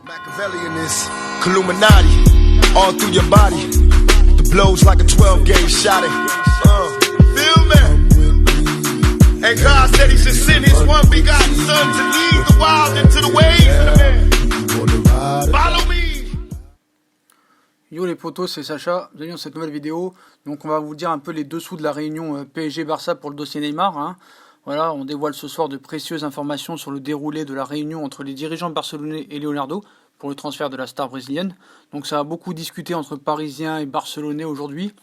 Machiavelli in this Illuminati, all through your body. The blows like a 12-gauge shot. Feel me? And God said He should send His one begotten Son to lead the wild into the ways of the man. Follow me. Yo les potos, c'est Sacha, bienvenue dans cette nouvelle vidéo. Donc on va vous dire un peu les dessous de la réunion PSG-Barça pour le dossier Neymar. Hein. Voilà, on dévoile ce soir de précieuses informations sur le déroulé de la réunion entre les dirigeants barcelonais et Leonardo pour le transfert de la star brésilienne. Donc ça a beaucoup discuté entre Parisiens et Barcelonais aujourd'hui.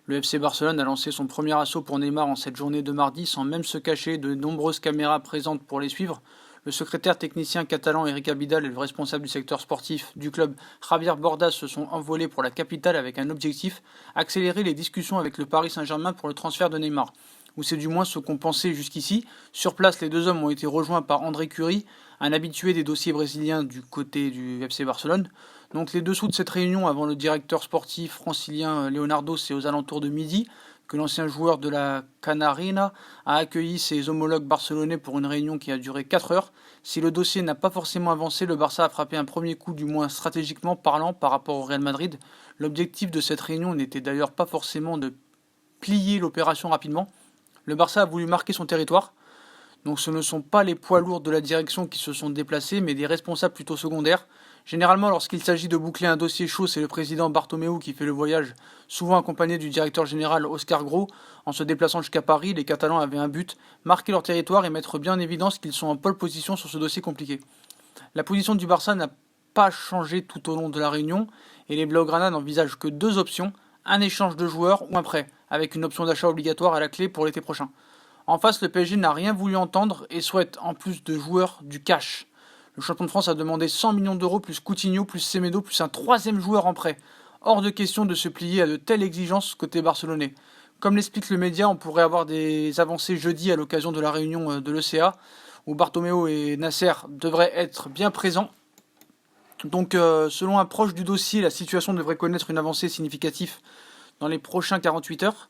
Le FC Barcelone a lancé son premier assaut pour Neymar en cette journée de mardi sans même se cacher de nombreuses caméras présentes pour les suivre. Le secrétaire technicien catalan Eric Abidal et le responsable du secteur sportif du club Javier Bordas se sont envolés pour la capitale avec un objectif, accélérer les discussions avec le Paris Saint-Germain pour le transfert de Neymar. Ou c'est du moins ce qu'on pensait jusqu'ici. Sur place, les deux hommes ont été rejoints par André Curie, un habitué des dossiers brésiliens du côté du FC Barcelone. Donc les dessous de cette réunion avant le directeur sportif francilien Leonardo, c'est aux alentours de midi que l'ancien joueur de la Canarina a accueilli ses homologues barcelonais pour une réunion qui a duré 4 heures. Si le dossier n'a pas forcément avancé, le Barça a frappé un premier coup, du moins stratégiquement parlant, par rapport au Real Madrid. L'objectif de cette réunion n'était d'ailleurs pas forcément de plier l'opération rapidement. Le Barça a voulu marquer son territoire, donc ce ne sont pas les poids lourds de la direction qui se sont déplacés, mais des responsables plutôt secondaires. Généralement, lorsqu'il s'agit de boucler un dossier chaud, c'est le président Bartomeu qui fait le voyage, souvent accompagné du directeur général Oscar Gros. En se déplaçant jusqu'à Paris, les Catalans avaient un but, marquer leur territoire et mettre bien en évidence qu'ils sont en pole position sur ce dossier compliqué. La position du Barça n'a pas changé tout au long de la réunion, et les Blaugrana n'envisagent que deux options, un échange de joueurs ou un prêt, avec une option d'achat obligatoire à la clé pour l'été prochain. En face, le PSG n'a rien voulu entendre et souhaite, en plus de joueurs, du cash. Le champion de France a demandé 100 millions d'euros plus Coutinho, plus Semedo, plus un troisième joueur en prêt. Hors de question de se plier à de telles exigences côté barcelonais. Comme l'explique le média, on pourrait avoir des avancées jeudi à l'occasion de la réunion de l'ECA, où Bartomeu et Nasser devraient être bien présents. Donc, selon un proche du dossier, la situation devrait connaître une avancée significative dans les prochains 48 heures.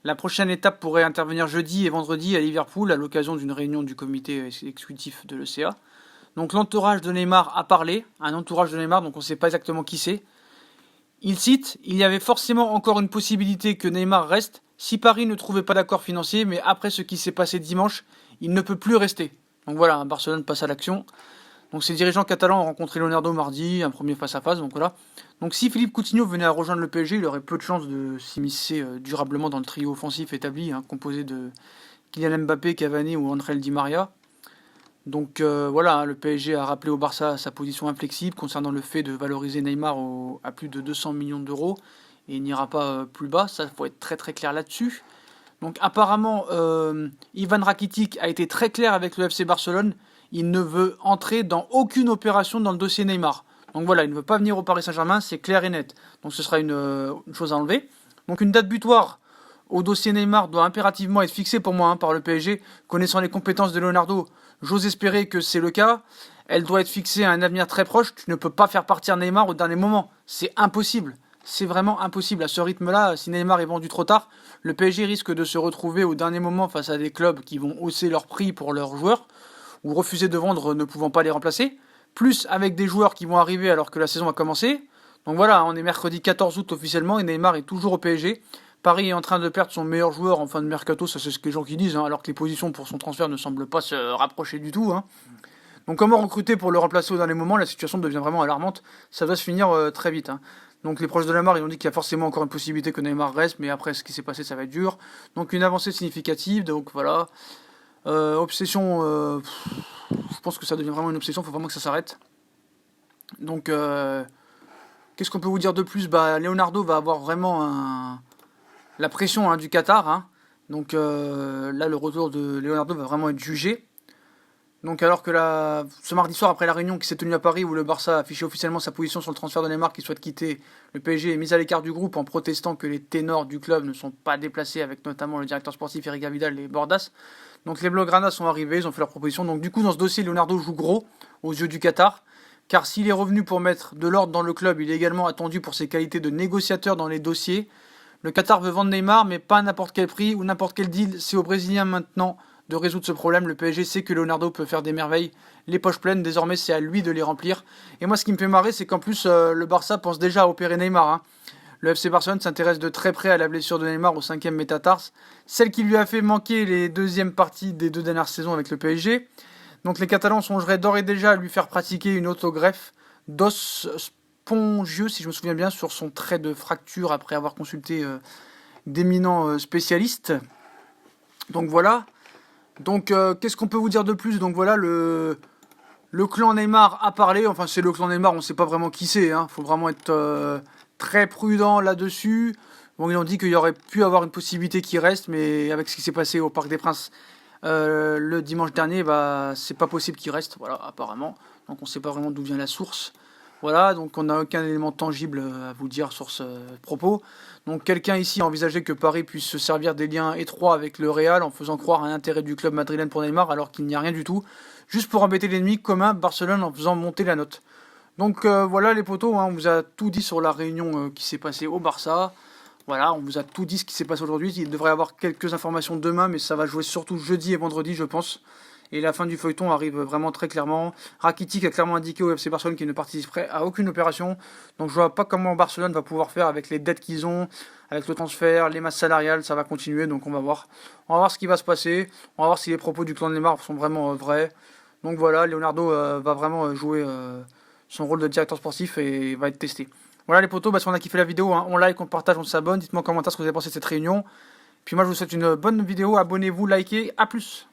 La prochaine étape pourrait intervenir jeudi et vendredi à Liverpool à l'occasion d'une réunion du comité exécutif de l'ECA. Donc l'entourage de Neymar a parlé, un entourage de Neymar, donc on ne sait pas exactement qui c'est. Il cite « Il y avait forcément encore une possibilité que Neymar reste si Paris ne trouvait pas d'accord financier, mais après ce qui s'est passé dimanche, il ne peut plus rester. » Donc voilà, Barcelone passe à l'action. Donc ces dirigeants catalans ont rencontré Leonardo mardi, un premier face-à-face, donc voilà. Donc si Philippe Coutinho venait à rejoindre le PSG, il aurait peu de chances de s'immiscer durablement dans le trio offensif établi, composé de Kylian Mbappé, Cavani ou André Di Maria. Donc voilà, le PSG a rappelé au Barça sa position inflexible concernant le fait de valoriser Neymar à plus de 200 millions d'euros et il n'ira pas plus bas, ça faut être très très clair là-dessus. Donc apparemment, Ivan Rakitic a été très clair avec le FC Barcelone, il ne veut entrer dans aucune opération dans le dossier Neymar. Donc voilà, il ne veut pas venir au Paris Saint-Germain, c'est clair et net. Donc ce sera une chose à enlever. Donc une date butoir au dossier Neymar doit impérativement être fixée pour moi par le PSG. Connaissant les compétences de Leonardo, j'ose espérer que c'est le cas. Elle doit être fixée à un avenir très proche. Tu ne peux pas faire partir Neymar au dernier moment. C'est impossible. C'est vraiment impossible. À ce rythme-là, si Neymar est vendu trop tard, le PSG risque de se retrouver au dernier moment face à des clubs qui vont hausser leur prix pour leurs joueurs ou refuser de vendre ne pouvant pas les remplacer. Plus avec des joueurs qui vont arriver alors que la saison a commencé. Donc voilà, on est mercredi 14 août officiellement et Neymar est toujours au PSG. Paris est en train de perdre son meilleur joueur en fin de mercato, ça c'est ce que les gens qui disent, alors que les positions pour son transfert ne semblent pas se rapprocher du tout. Donc comment recruter pour le remplacer au dernier moment? La situation devient vraiment alarmante, ça va se finir très vite. Donc les proches de Neymar, ils ont dit qu'il y a forcément encore une possibilité que Neymar reste, mais après ce qui s'est passé, ça va être dur. Donc une avancée significative, donc voilà. Obsession, je pense que ça devient vraiment une obsession, il faut vraiment que ça s'arrête. Donc, qu'est-ce qu'on peut vous dire de plus? Leonardo va avoir vraiment la pression du Qatar. Donc là, le retour de Leonardo va vraiment être jugé. Donc alors que ce mardi soir, après la réunion qui s'est tenue à Paris, où le Barça a affiché officiellement sa position sur le transfert de Neymar qui souhaite quitter, le PSG est mis à l'écart du groupe en protestant que les ténors du club ne sont pas déplacés, avec notamment le directeur sportif Eric Abidal et Bordas. Donc les Blaugrana sont arrivés, ils ont fait leur proposition. Donc du coup, dans ce dossier, Leonardo joue gros aux yeux du Qatar, car s'il est revenu pour mettre de l'ordre dans le club, il est également attendu pour ses qualités de négociateur dans les dossiers. Le Qatar veut vendre Neymar, mais pas à n'importe quel prix ou n'importe quel deal. C'est aux Brésiliens maintenant de résoudre ce problème. Le PSG sait que Leonardo peut faire des merveilles, les poches pleines, désormais c'est à lui de les remplir. Et moi ce qui me fait marrer, c'est qu'en plus le Barça pense déjà à opérer Neymar. Hein. Le FC Barcelone s'intéresse de très près à la blessure de Neymar au 5e métatarse, celle qui lui a fait manquer les deuxièmes parties des 2 dernières saisons avec le PSG. Donc les Catalans songeraient d'ores et déjà à lui faire pratiquer une autogreffe d'os spongieux, si je me souviens bien, sur son trait de fracture après avoir consulté d'éminents spécialistes. Donc voilà. Donc qu'est-ce qu'on peut vous dire de plus? Donc voilà, le clan Neymar a parlé. Enfin c'est le clan Neymar, on ne sait pas vraiment qui c'est. Hein. Faut vraiment être très prudent là-dessus. Bon, ils ont dit qu'il y aurait pu avoir une possibilité qui reste, mais avec ce qui s'est passé au Parc des Princes le dimanche dernier, bah c'est pas possible qu'il reste, voilà, apparemment. Donc on sait pas vraiment d'où vient la source. Voilà, donc on n'a aucun élément tangible à vous dire sur ce propos. Donc quelqu'un ici a envisagé que Paris puisse se servir des liens étroits avec le Real en faisant croire à un intérêt du club madrilène pour Neymar alors qu'il n'y a rien du tout, juste pour embêter l'ennemi commun Barcelone en faisant monter la note. Donc voilà les potos, hein, on vous a tout dit sur la réunion qui s'est passée au Barça. Voilà, on vous a tout dit ce qui s'est passé aujourd'hui. Il devrait y avoir quelques informations demain, mais ça va jouer surtout jeudi et vendredi, je pense. Et la fin du feuilleton arrive vraiment très clairement. Rakitic a clairement indiqué au FC Barcelone qu'il ne participerait à aucune opération. Donc je vois pas comment Barcelone va pouvoir faire avec les dettes qu'ils ont, avec le transfert, les masses salariales, ça va continuer. Donc on va voir. On va voir ce qui va se passer. On va voir si les propos du clan de Neymar sont vraiment vrais. Donc voilà, Leonardo va vraiment jouer son rôle de directeur sportif et va être testé. Voilà les potos, si on a kiffé la vidéo, hein, on like, on partage, on s'abonne. Dites-moi en commentaire ce que vous avez pensé de cette réunion. Puis moi je vous souhaite une bonne vidéo, abonnez-vous, likez, à plus.